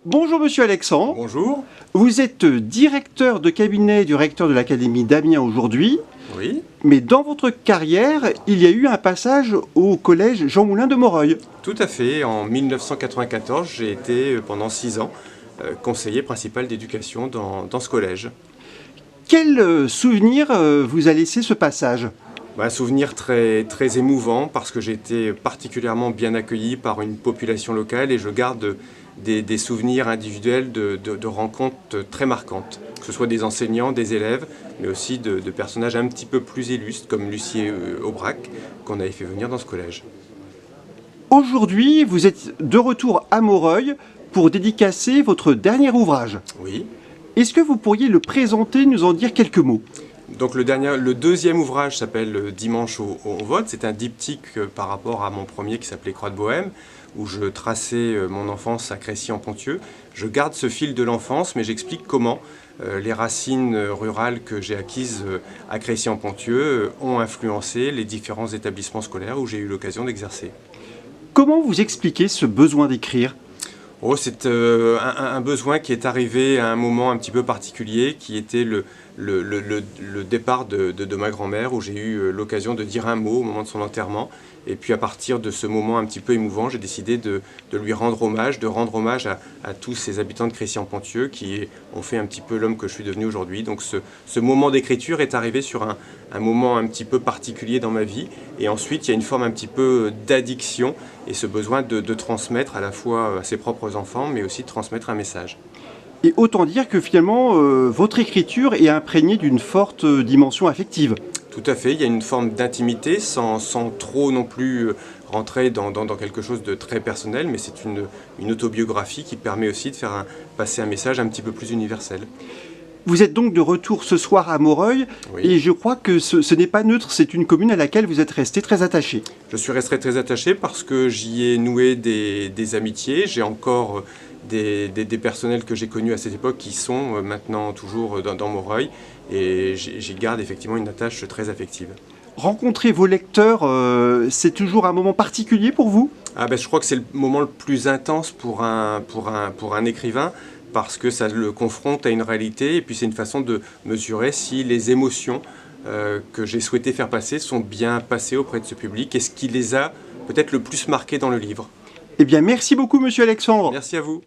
Bonjour Monsieur Alexandre, Bonjour. vous êtes directeur de cabinet du recteur de l'Académie d'Amiens aujourd'hui, Oui, mais dans votre carrière, il y a eu un passage au collège Jean Moulin de Moreuil. tout à fait. En 1994, j'ai été pendant 6 ans conseiller principal d'éducation dans ce collège. Quel souvenir vous a laissé ce passage? Un souvenir très, très émouvant parce que j'ai été particulièrement bien accueilli par une population locale et je garde des souvenirs individuels de rencontres très marquantes, que ce soit des enseignants, des élèves, mais aussi de personnages un petit peu plus illustres comme Lucie Aubrac qu'on avait fait venir dans ce collège. Aujourd'hui, vous êtes de retour à Moreuil pour dédicacer votre dernier ouvrage. Oui. Est-ce que vous pourriez le présenter, nous en dire quelques mots? Donc le deuxième ouvrage s'appelle Dimanche au vote. C'est un diptyque par rapport à mon premier qui s'appelait Croix de Bohême, où je traçais mon enfance à Crécy-en-Ponthieu. Je garde ce fil de l'enfance, mais j'explique comment les racines rurales que j'ai acquises à Crécy-en-Ponthieu ont influencé les différents établissements scolaires où j'ai eu l'occasion d'exercer. Comment vous expliquez ce besoin d'écrire? Oh, c'est un besoin qui est arrivé à un moment un petit peu particulier, qui était le départ de ma grand-mère, où j'ai eu l'occasion de dire un mot au moment de son enterrement. Et puis à partir de ce moment un petit peu émouvant, j'ai décidé de lui rendre hommage, de rendre hommage à tous ces habitants de Crécy-en-Ponthieu qui ont fait un petit peu l'homme que je suis devenu aujourd'hui. Donc ce moment d'écriture est arrivé sur un moment un petit peu particulier dans ma vie. Et ensuite, il y a une forme un petit peu d'addiction et ce besoin de transmettre à la fois à ses propres enfants, mais aussi de transmettre un message. Et autant dire que finalement, votre écriture est imprégnée d'une forte dimension affective. Tout à fait, il y a une forme d'intimité sans trop non plus rentrer dans quelque chose de très personnel, mais c'est une autobiographie qui permet aussi de faire passer un message un petit peu plus universel. Vous êtes donc de retour ce soir à Moreuil, Oui. et je crois que ce n'est pas neutre, c'est une commune à laquelle vous êtes resté très attaché. Je suis resté très attaché parce que j'y ai noué des amitiés, j'ai encore des personnels que j'ai connus à cette époque qui sont maintenant toujours dans Moreuil, et j'y garde effectivement une attache très affective. Rencontrer vos lecteurs, c'est toujours un moment particulier pour vous? Je crois que c'est le moment le plus intense pour un écrivain parce que ça le confronte à une réalité et puis c'est une façon de mesurer si les émotions que j'ai souhaité faire passer sont bien passées auprès de ce public et ce qui les a peut-être le plus marqués dans le livre. Eh bien, merci beaucoup, Monsieur Alexandre. Merci à vous.